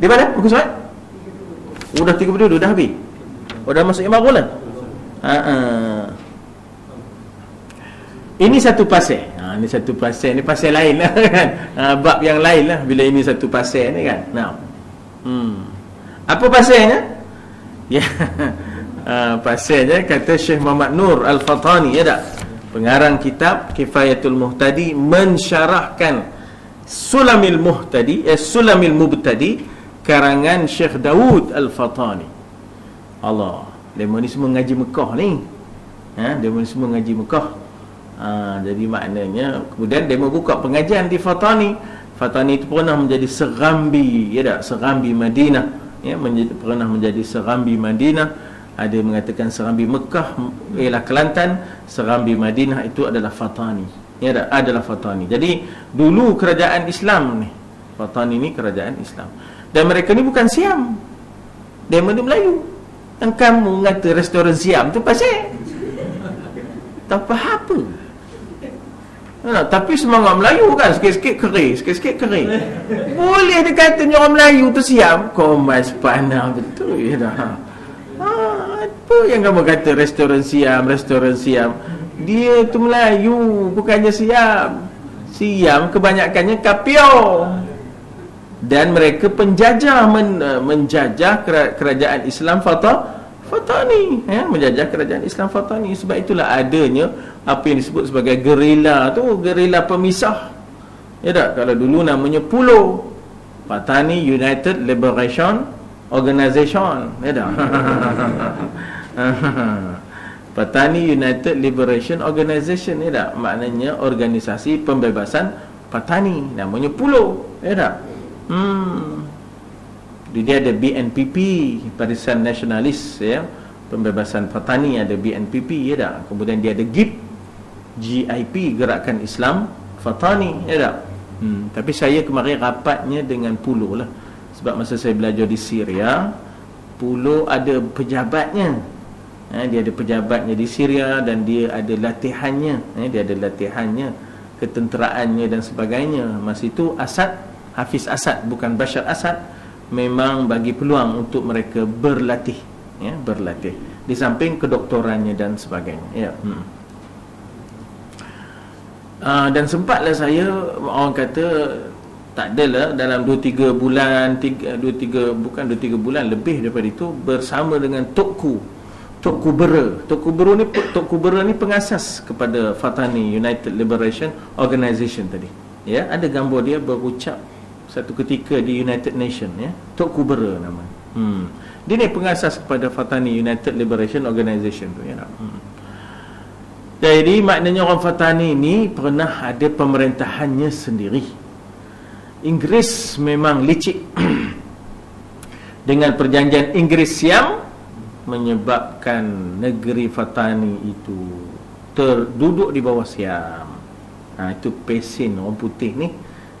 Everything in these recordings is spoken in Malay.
Di mana muka surat? Udah 32 dah habis. Dah masuk yang baru lah. Ini satu pasal. Ini satu pasal. Ini pasal lain lah kan. Bab yang lain lah bila ini satu pasal ni kan. Apa pasalnya? Ya. Pasalnya kata Syekh Muhammad Nur Al-Fatani, ya tak? Pengarang kitab Kifayatul Muhtadi mensyarahkan Sulamil Muhtadi, Sulamil Mubtadi karangan Syekh Daud Al-Fatani. Allah, demo ni semua ngaji Mekah ni. Demo ni semua ngaji Mekah. Jadi maknanya kemudian demo buka pengajian di Fatani. Fatani itu pernah menjadi serambi, ya tak? Serambi Madinah, ya, pernah menjadi serambi Madinah. Ada mengatakan serambi Mekah ialah Kelantan, serambi Madinah itu adalah Fatani. Ya tak? Adalah Fatani. Jadi dulu kerajaan Islam ni, Fatani ni kerajaan Islam. Dan mereka ni bukan Siam. Dia Melayu. Yang kamu kata restoran Siam tu pasal tak apa. Tapi semangat Melayu kan, sikit-sikit kering, sikit-sikit kering. Boleh dia kata orang Melayu tu Siam. Komas panah betul, ya dah. Apa yang kamu kata restoran Siam? Dia tu Melayu, bukannya Siam. Siam kebanyakannya Kapio. Dan mereka penjajah, menjajah kerajaan Islam Fatani, ya, menjajah kerajaan Islam Fatani. Sebab itulah adanya apa yang disebut sebagai gerila tu, gerila pemisah. Ya tak? Kalau dulu namanya PULO, Fatani United Liberation Organization, ya tak? Fatani United Liberation Organization, ya tak? Maknanya organisasi pembebasan Fatani, namanya PULO, ya tak? Dia ada BNPP, Barisan Nasionalis, ya, pembebasan Fatani, ada BNPP, ya tak? Kemudian dia ada GIP, Gerakan Islam Fatani, ya tak? Tapi saya kemarin rapatnya dengan PULO lah. Sebab masa saya belajar di Syria, PULO ada pejabatnya. Dia ada pejabatnya di Syria dan dia ada latihannya. Dia ada latihannya, ketenteraannya dan sebagainya. Masa itu Hafiz Asad, bukan Bashar Asad, memang bagi peluang untuk mereka berlatih, ya, berlatih. Di samping kedoktorannya dan sebagainya, ya. Dan sempatlah saya, orang kata tak adalah dalam 2-3 bulan, 2-3 bulan lebih daripada itu, bersama dengan Tokku Bera ni pengasas kepada Fatani United Liberation Organization tadi, ya. Ada gambar dia berucap satu ketika di United Nation, ya. Tokku Bera nama. Dia ni pengasas kepada Fatani United Liberation Organization tu, ya. Jadi maknanya orang Fatani ni pernah ada pemerintahannya sendiri. Inggris memang licik dengan perjanjian Inggris-Siam, menyebabkan negeri Fatani itu terduduk di bawah Siam. Itu pesin orang putih ni,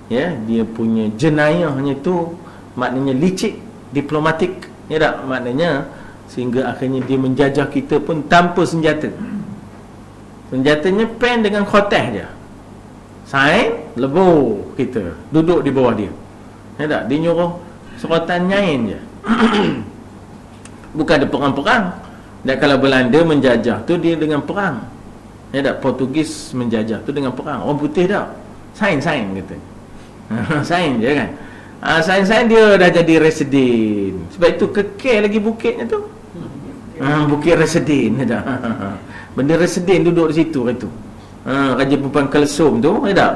ya, dia punya jenayahnya tu maknanya licik, diplomatik, ya tak? Maknanya sehingga akhirnya dia menjajah kita pun tanpa senjata. Senjatanya pen dengan khoteh je. Sain, lebur kita duduk di bawah dia, ya tak? Dia nyuruh serotan nyain je. Bukan ada perang-perang. Dan kalau Belanda menjajah tu dia dengan perang, ya tak? Portugis menjajah tu dengan perang. Orang putih tak? Sain kata. Sain je kan. Sain dia dah jadi resident. Sebab itu kekal lagi bukitnya tu. Bukit resident, ya tak? Benda resident duduk di situ kata. Raja Perempuan Kelesum tu, ya tak?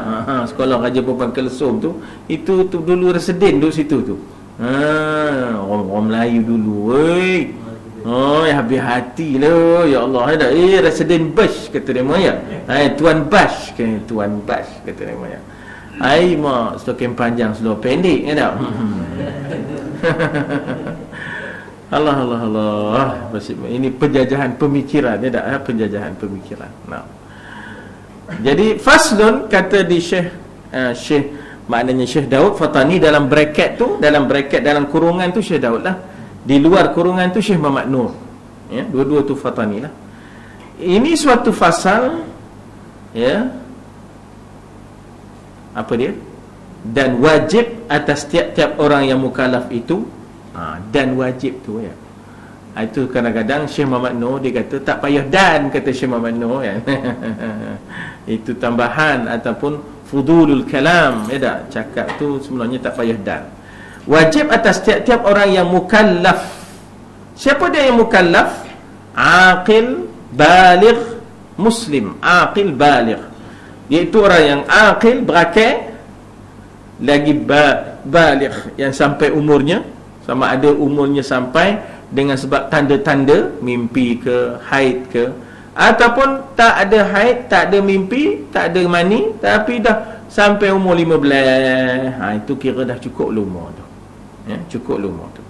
Sekolah Raja Perempuan Kelesum tu, itu tu dulu residen duduk situ tu. Orang Melayu dulu, habis hati lah, ya Allah, ya tak? Residen Bash kata dia ya. Tuan Bash kata dia ya. Mak semakin panjang seluar pendek, ya tak? Allah. Ini penjajahan pemikiran, ya tak? Penjajahan pemikiran. Jadi faslun kata di Syekh maknanya Syekh Daud Fatani, dalam bracket tu, dalam kurungan tu Syekh Daud lah, di luar kurungan tu Syekh Muhammad Nur, ya, dua-dua tu Fatani lah. Ini suatu fasal, ya, apa dia? dan wajib atas tiap-tiap orang yang mukallaf itu. Dan wajib tu ya. Itu kadang-kadang Syekh Muhammad Nur dia kata tak payah dan, kata Syekh Muhammad Nur ya. Itu tambahan ataupun fudulul kalam ya tak? Cakap tu sebenarnya tak payah dan. Wajib atas tiap-tiap orang yang mukallaf. Siapa dia yang mukallaf? Aqil, baligh, muslim. Aqil, baligh, iaitu orang yang aqil, berakal, lagi baligh, yang sampai umurnya, sama ada umurnya sampai dengan sebab tanda-tanda mimpi ke, haid ke, ataupun tak ada haid, tak ada mimpi, tak ada mani, tapi dah sampai umur 15. Itu kira dah cukup umur tu ya, cukup umur tu.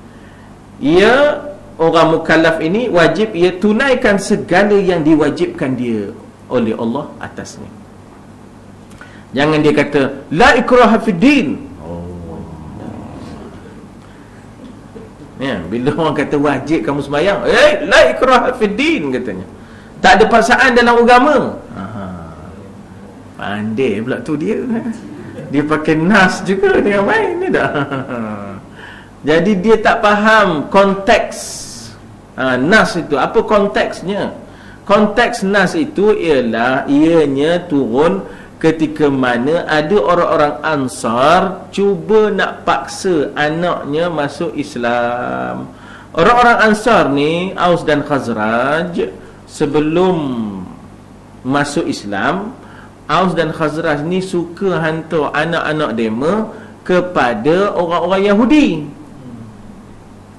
Ia orang mukallaf ini wajib ia tunaikan segala yang diwajibkan dia oleh Allah atasnya. Jangan dia kata la ikraha fid din. Ya, bila orang kata wajib kamu sembahyang, la ikraha fid din katanya. Tak ada paksaan dalam agama. Pandai pula tu dia. Dia pakai nas juga dengan main ni dah. Jadi dia tak faham konteks nas itu. Apa konteksnya? Konteks nas itu ialah ianya turun ketika mana ada orang-orang Ansar cuba nak paksa anaknya masuk Islam. Orang-orang Ansar ni, Aus dan Khazraj, sebelum masuk Islam, Aus dan Khazraj ni suka hantar anak-anak dema kepada orang-orang Yahudi.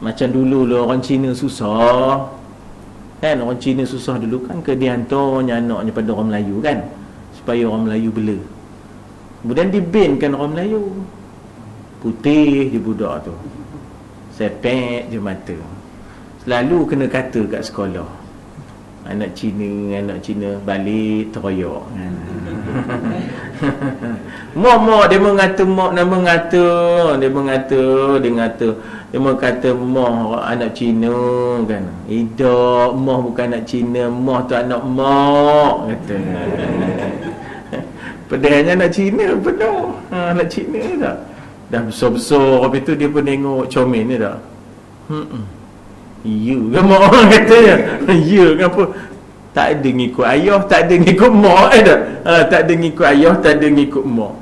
Macam dulu lah orang Cina susah kan, orang Cina susah dulu kan, ke dia hantarnya anaknya pada orang Melayu kan, supaya orang Melayu bela. Kemudian dibinkan orang Melayu, putih je budak tu, sepek je mata, selalu kena kata kat sekolah, anak Cina balik teroyak kan. Mak dia mengata mak nama ngata, dia mengata mak anak Cina kan. Tidak, mak bukan anak Cina, mak tu anak mak kata. Padahalnya anak Cina penuh. Anak Cina tak. Dah besar-besar habis tu dia pun tengok comel ni tak. Ya ke mak orang katanya. Ya ke apa? Tak ada ngikut ayah, tak ada ngikut mak dah. Tak ada ngikut ayah, tak ada ngikut mak.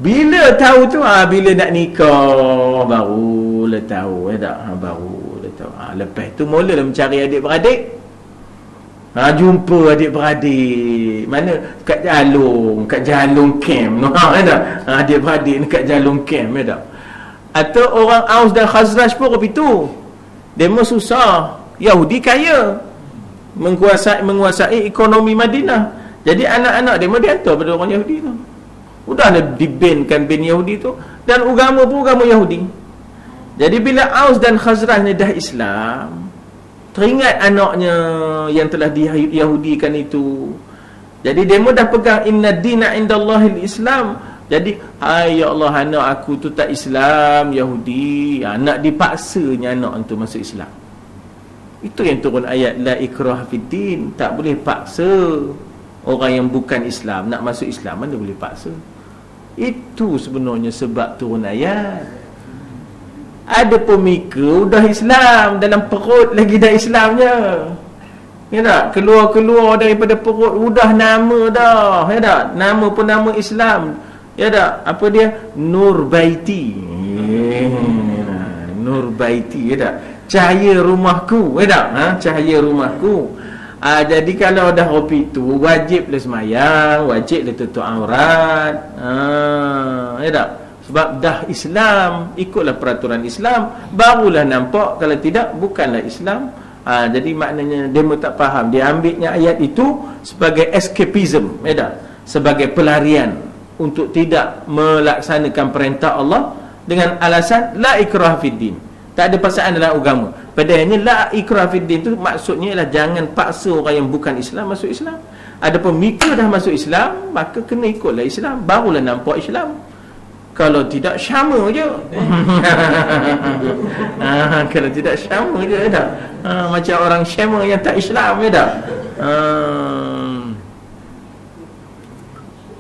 Bila tahu tu, bila nak nikah barulah tahu tak. Barulah tahu. Lepas tu mulalah mencari adik-beradik. Jumpa adik-beradik mana kat Jalung camp no tak. Adik-beradik dekat Jalung camp tak. Atau orang Aus dan Khazraj pun begitu. Demo susah, Yahudi kaya, menguasai ekonomi Madinah. Jadi anak-anak demo dihantar pada orang Yahudi tu. Udahlah dibankan bin Yahudi tu, dan agama pun agama Yahudi. Jadi bila Aus dan Khazraj ni dah Islam, teringat anaknya yang telah diyahudikan itu. Jadi demo dah pegang inna dina indallahil Islam. Jadi ya Allah, anak aku tu tak Islam, Yahudi. Nak dipaksanya anak tu masuk Islam. Itu yang turun ayat la ikrah fid din. Tak boleh paksa orang yang bukan Islam nak masuk Islam, mana boleh paksa. Itu sebenarnya sebab turun ayat. Ada pemikir udah Islam, dalam perut lagi dah Islamnya. Ya tak? Keluar daripada perut udah nama dah. Ya tak? Nama pun nama Islam. Ya tak? Apa dia? Nur Baiti. Nur Baiti, ya tak? Cahaya rumahku, ya tak? Cahaya rumahku. Jadi kalau dah hobi tu, wajiblah semayang, wajiblah tutup aurat. Ya tak? Sebab dah Islam, ikutlah peraturan Islam, barulah nampak. Kalau tidak, bukanlah Islam. Jadi maknanya dia tak faham. Dia ambilnya ayat itu sebagai escapism, ya tak? Sebagai pelarian untuk tidak melaksanakan perintah Allah dengan alasan la ikrah fid din. Tak ada paksaan dalam agama. Padahalnya la ikrah fid din tu maksudnya ialah jangan paksa orang yang bukan Islam masuk Islam. Ada pemikir dah masuk Islam, maka kena ikutlah Islam, barulah nampak Islam. Kalau tidak syama je. Kalau tidak syama je dah. Macam orang syama yang tak Islam je dah.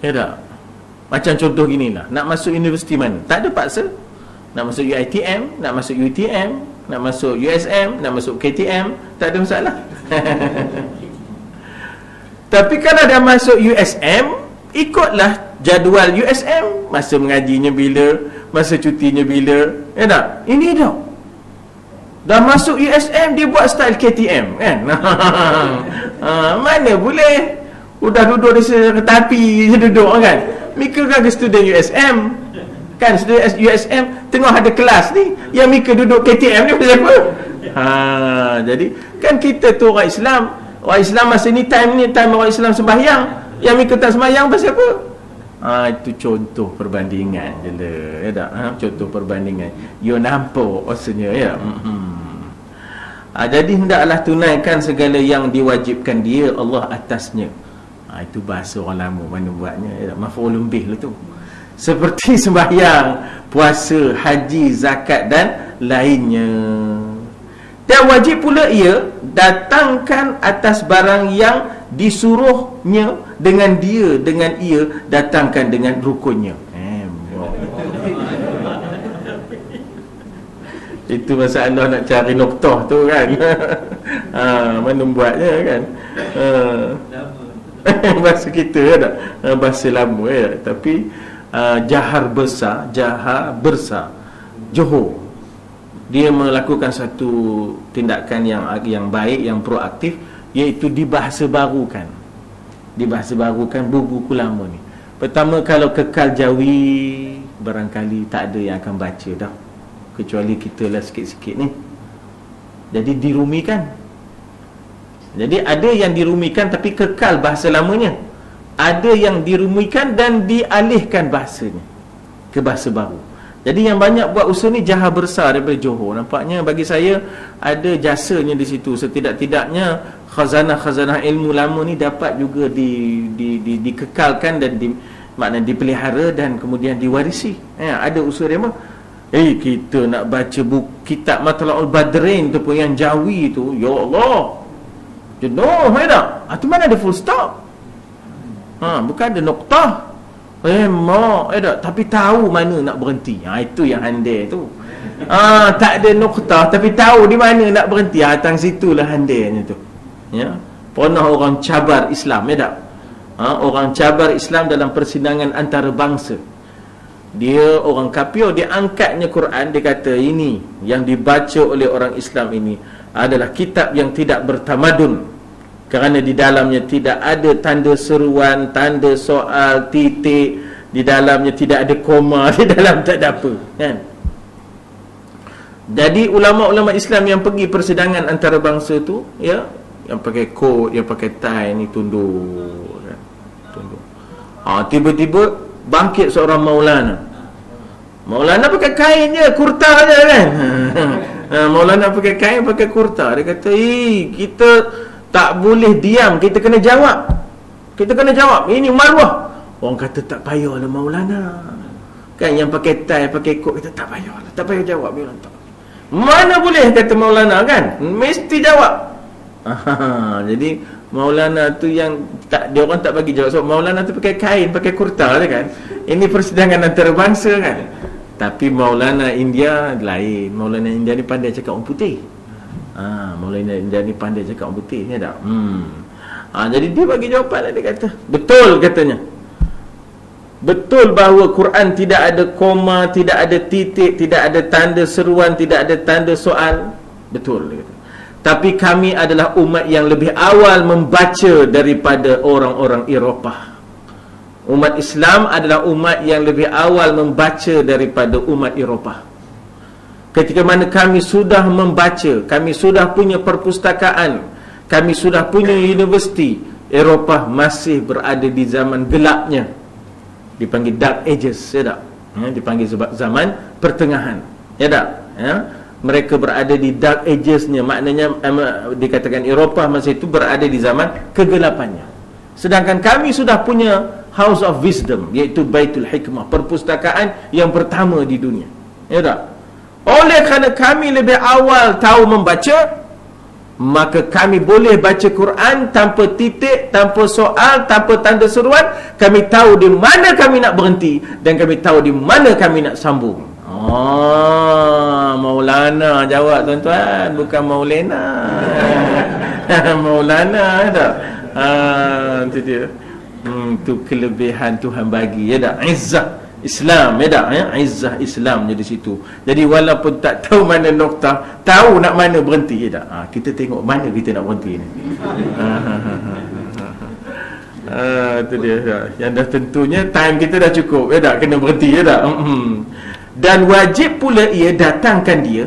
Ya tak? Macam contoh ginilah, nak masuk universiti mana, tak ada paksa. Nak masuk UiTM, nak masuk UTM, nak masuk USM, nak masuk KTM, tak ada masalah. Tapi kalau dah masuk USM, ikutlah jadual USM. Masa mengajinya bila, masa cutinya bila. Tak? Ini dah. Dah masuk USM, dia buat style KTM, kan? Mana boleh. Udah duduk di tepi je duduk, kan? Mika kan student USM, kan? Student USM tengah ada kelas ni, yang Mika duduk KTM ni pasal apa? Jadi kan kita tu orang Islam. Orang Islam masa ni time orang Islam sembahyang, yang Mika tak sembahyang pasal apa? Itu contoh perbandingan je lah, ya tak? Contoh perbandingan. You nampak maksudnya, ya. Jadi hendaklah tunaikan segala yang diwajibkan dia Allah atasnya. Itu bahasa orang lama mana buatnya, ya, maf'ulun bih lah tu. Seperti sembahyang, puasa, haji, zakat dan lainnya. Dan wajib pula ia datangkan atas barang yang disuruhnya dengan dia, dengan ia datangkan dengan rukunnya. Itu masalah nak cari noktah tu, kan. Mana buatnya, kan. Bahasa kita, ya tak? Bahasa lama, ya. Tapi jahar besar, Johor, dia melakukan satu tindakan yang baik, yang proaktif, iaitu dibahasa barukan buku-buku lama ni. Pertama, kalau kekal jawi, barangkali tak ada yang akan baca dah, kecuali kita lah sikit-sikit ni. Jadi dirumikan. Jadi ada yang dirumikan tapi kekal bahasa lamanya, ada yang dirumikan dan dialihkan bahasanya ke bahasa baru. Jadi yang banyak buat usaha ni Jahar Besar daripada Johor. Nampaknya bagi saya ada jasanya di situ. Setidak-tidaknya khazanah-khazanah ilmu lama ni dapat juga dikekalkan dan maknanya dipelihara dan kemudian diwarisi. Ada usaha dia mah. Kita nak baca buku kitab Matla'ul Badrain tu pun yang Jawi tu, ya Allah, jenuh, tak? Tu mana ada full stop, bukan ada noktah. Mak, tak? Tapi tahu mana nak berhenti. Itu yang handai tu. Tak ada noktah tapi tahu di mana nak berhenti. Tang situlah handainya tu. Ya. Pernah orang cabar Islam, ya tak? Orang cabar Islam dalam persidangan antarabangsa. Dia orang kafir, dia angkatnya Quran, dia kata ini yang dibaca oleh orang Islam ini adalah kitab yang tidak bertamadun, kerana di dalamnya tidak ada tanda seruan, tanda soal, titik, di dalamnya tidak ada koma, di dalam tak ada apa, kan? Jadi ulama-ulama Islam yang pergi persidangan antarabangsa tu, ya, yang pakai kot, yang pakai tie ni tunduk, kan? Tunduk. Tiba-tiba bangkit seorang Maulana pakai kain je, kurta je, kan? Maulana pakai kain, pakai kurta. Dia kata, kita tak boleh diam, kita kena jawab. Ini maruah. Orang kata tak payahlah Maulana, kan? Yang pakai tie, pakai kot kata tak payah jawab. Mana boleh, kata Maulana, kan? Mesti jawab. Jadi Maulana tu yang tak, dia orang tak bagi jawab. So Maulana tu pakai kain, pakai kurta, kan? Ini persidangan antarabangsa, kan? Tapi Maulana India lain. Maulana India ni pandai cakap orang putih. Maulana India ni pandai cakap orang putih, ya tak? Jadi dia bagi jawapan, dia kata betul, katanya. Betul bahawa Quran tidak ada koma, tidak ada titik, tidak ada tanda seruan, tidak ada tanda soal. Betul, dia kata. Tapi kami adalah umat yang lebih awal membaca daripada orang-orang Eropah. Umat Islam adalah umat yang lebih awal membaca daripada umat Eropah. Ketika mana kami sudah membaca, kami sudah punya perpustakaan, kami sudah punya universiti, Eropah masih berada di zaman gelapnya. Dipanggil Dark Ages, ya tak? Dipanggil zaman pertengahan, ya tak? Mereka berada di Dark Ages-nya. Maknanya dikatakan Eropah masa itu berada di zaman kegelapannya. Sedangkan kami sudah punya House of Wisdom, iaitu Baitul Hikmah, perpustakaan yang pertama di dunia, ya tak? Oleh kerana kami lebih awal tahu membaca, maka kami boleh baca Quran tanpa titik, tanpa soal, tanpa tanda seruan. Kami tahu di mana kami nak berhenti dan kami tahu di mana kami nak sambung. Maulana jawab tuan-tuan, bukan Maulana. Maulana tak? Itu dia. Itu kelebihan Tuhan bagi, ya tak? Izzah Islam, ya tak? Izzah Islam jadi situ. Jadi walaupun tak tahu mana noktah, tahu nak mana berhenti, ya tak? Kita tengok mana kita nak berhenti ni. Itu dia. Yang dah tentunya time kita dah cukup, ya tak? Kena berhenti, ya tak? Dan wajib pula ia datangkan dia,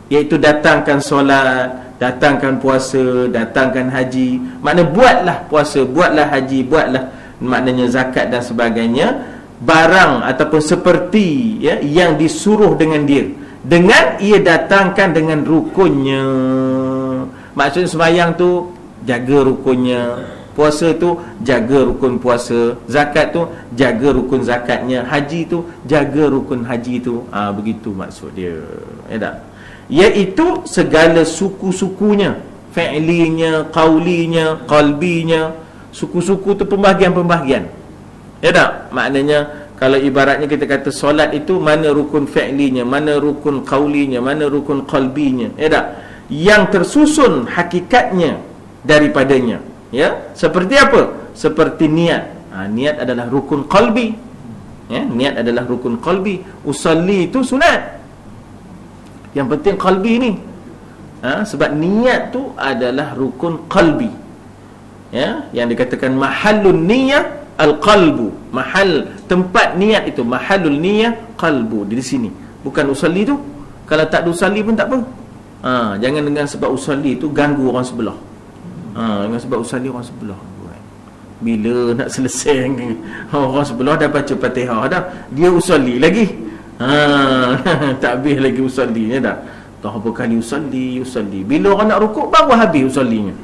iaitu datangkan solat, datangkan puasa, datangkan haji. Makna buatlah puasa, buatlah haji, buatlah maknanya zakat dan sebagainya, barang ataupun seperti ya yang disuruh dengan dia, dengan ia datangkan dengan rukunnya. Maksud sembahyang tu jaga rukunnya, puasa tu jaga rukun puasa, zakat tu jaga rukun zakatnya, haji tu jaga rukun haji tu. Begitu maksud dia, ya tak? Iaitu segala suku-sukunya, fi'linya, qaulinya, qalbinya. Suku-suku tu pembahagian-pembahagian, ya tak? Maknanya kalau ibaratnya kita kata solat itu, mana rukun fi'linya, mana rukun qaulinya, mana rukun qalbinya, ya tak? Yang tersusun hakikatnya daripadanya, ya. Seperti apa? Seperti niat. Niat adalah rukun qalbi, ya. Niat adalah rukun qalbi. Usalli itu sunat. Yang penting qalbi ni, sebab niat tu adalah rukun qalbi, ya. Yang dikatakan mahallun niyah al-qalbu, mahal tempat niat itu, mahallul niyah qalbu, di sini. Bukan usalli tu. Kalau tak ada usalli pun tak apa. Jangan dengan sebab usalli tu ganggu orang sebelah. Dengan sebab usalli orang sebelah, bila nak selesai orang sebelah dah baca Fatihah dah, dia usalli lagi. Tak habis lagi usallinya dah. Tahu berapa kali usalli. Bila orang nak rukuk baru habis usallinya.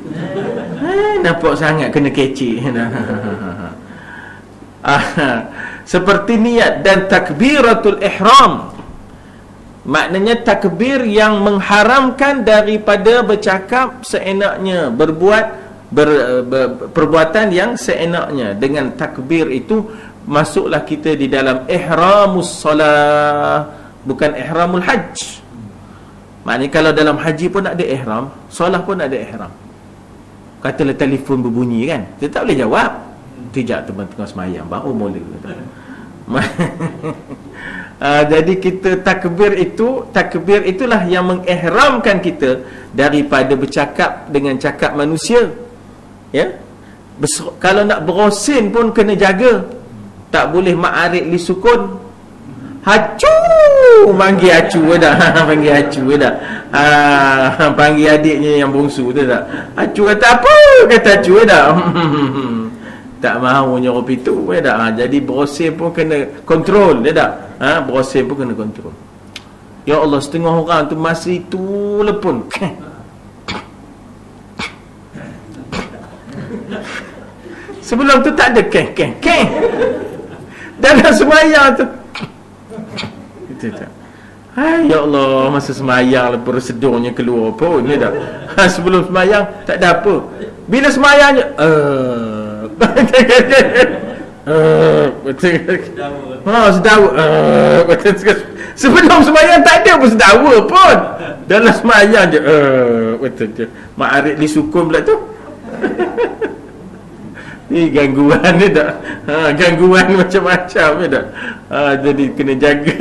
Nampak sangat kena kecek. Seperti niat dan takbiratul ihram. Maknanya takbir yang mengharamkan daripada bercakap seenaknya, berbuat perbuatan yang seenaknya. Dengan takbir itu masuklah kita di dalam ihramus salah, bukan ihramul hajj. Maknanya kalau dalam haji pun ada ihram, solah pun ada ihram. Katalah telefon berbunyi kan, kita tak boleh jawab. Tidak, teman tengah semayang baru mula. Jadi kita takbir itulah yang mengihramkan kita daripada bercakap dengan cakap manusia, ya. Kalau nak berosin pun kena jaga. Tak boleh ma'arik li sukun. Hacu, panggil hacu dah. Panggil hacu dah. Panggil adiknya yang bongsu tu tak. Hacu kata apa? Kata hacu dah. Tak mahu nyorok pintu dah. Jadi berosin pun kena kontrol, dia tak? Berosin pun kena kontrol. Ya Allah, setengah orang tu masih tu lepun. Sebelum tu tak ada keng. Dalam semayang tu ya Allah, masa semayang lepas sedurnya keluar pun, ya tak? Sebelum semayang tak ada apa. Bila semayang je sedawa. Sebelum semayang tak ada pun sedawa pun. Dalam semayang je ma'arif li sukun pula tu. Ni gangguan ni tak? Gangguan macam-macam ni tak? Jadi kena jaga.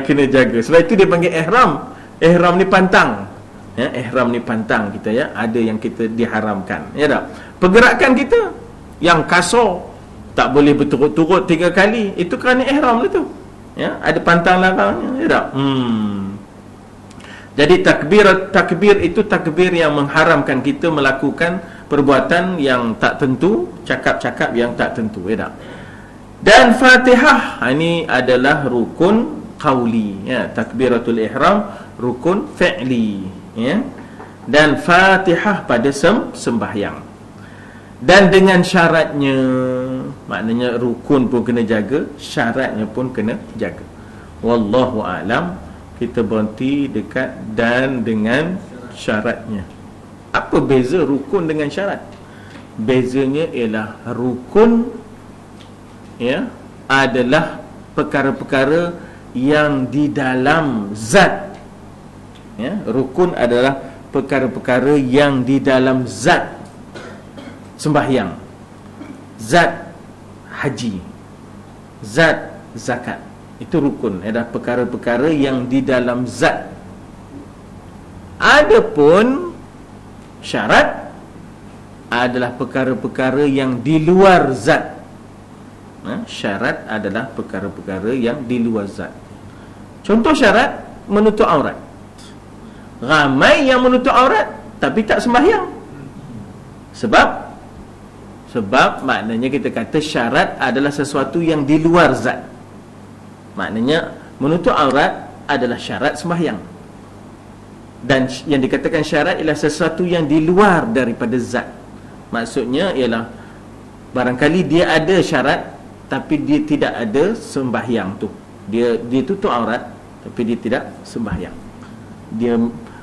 Kena jaga. Sebab itu dia panggil ihram. Ihram ni pantang, ya. Ihram ni pantang kita, ya. Ada yang kita diharamkan, ya tak? Pergerakan kita yang kasar, tak boleh berturut-turut 3 kali, itu kerana ihram lah tu, ya. Ada pantang larangnya, ya tak? Jadi takbir itu takbir yang mengharamkan kita melakukan perbuatan yang tak tentu, cakap-cakap yang tak tentu, ya tak? Dan Fatihah ini adalah rukun qauli, ya. Takbiratul ihram rukun fi'li, ya. Dan Fatihah pada sembahyang. Dan dengan syaratnya, maknanya rukun pun kena jaga, syaratnya pun kena jaga. Wallahu a'lam. Kita berhenti dekat dan dengan syaratnya. Apa beza rukun dengan syarat? Bezanya ialah rukun adalah perkara-perkara yang di dalam zat. Rukun adalah perkara-perkara yang di dalam zat sembahyang, zat haji, zat zakat. Itu rukun, adalah perkara-perkara yang di dalam zat. Adapun syarat adalah perkara-perkara yang di luar zat. Syarat adalah perkara-perkara yang di luar zat. Contoh syarat, menutup aurat. Ramai yang menutup aurat tapi tak sembahyang. Sebab maknanya kita kata syarat adalah sesuatu yang di luar zat. Maknanya menutup aurat adalah syarat sembahyang. Dan yang dikatakan syarat ialah sesuatu yang di luar daripada zat. Maksudnya ialah barangkali dia ada syarat tapi dia tidak ada sembahyang tu. Dia tutup aurat tapi dia tidak sembahyang. Dia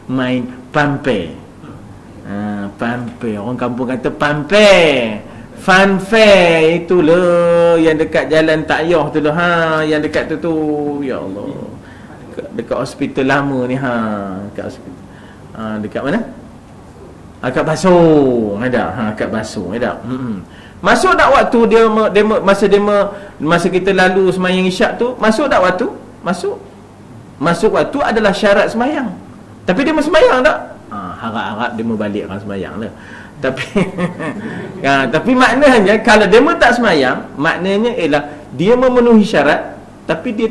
main pampe. Pampe, orang kampung kata pampe. Funfair itulah yang dekat jalan Takyah tu lah. Yang dekat tu ya Allah. Dekat hospital lama ni dekat hospital. Dekat mana? Dekat Basuh. Dekat Basuh ada. Masuk tak waktu masa kita lalu sembahyang isyak tu, masuk tak waktu? Masuk waktu adalah syarat sembahyang. Tapi dia sembahyang tak? Harap-harap dia membalikkan sembahyang lah. Tapi maknanya kalau dia tak sembahyang, maknanya ialah dia memenuhi syarat tapi dia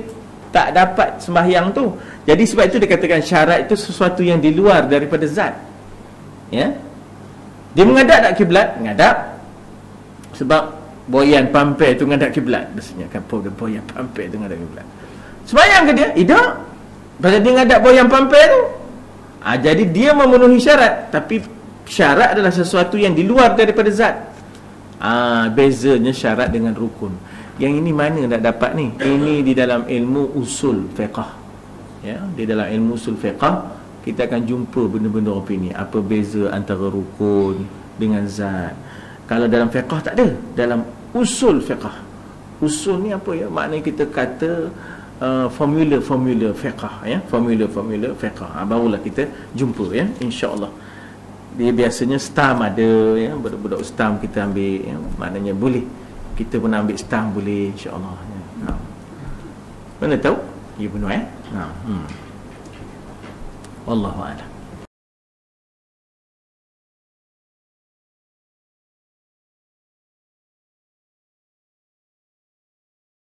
tak dapat sembahyang tu. Jadi sebab itu dikatakan syarat itu sesuatu yang di luar daripada zat. Dia menghadap tak kiblat? Menghadap. Sebab boyan pampai tu menghadap kiblat. Biasanya kan boyan pampai tu menghadap kiblat. Sembahyang ke dia? Tidak. Pasal dia menghadap boyan pampai tu. Jadi dia memenuhi syarat, tapi syarat adalah sesuatu yang di luar daripada zat. Bezanya syarat dengan rukun. Yang ini mana nak dapat ni? Ini di dalam ilmu usul fiqh. Di dalam ilmu usul fiqh kita akan jumpa benda-benda opini. Apa beza antara rukun dengan zat? Kalau dalam fiqh tak ada. Dalam usul fiqh. Usul ni apa ya? Maknanya kita kata formula-formula fiqh, formula-formula fiqh. Barulah kita jumpa insya-Allah. Dia biasanya stam ada budak-budak stam kita ambil maknanya boleh. Kita pun ambil stam boleh insya-Allah Mana tahu? Ya benar Wallahu a'lam.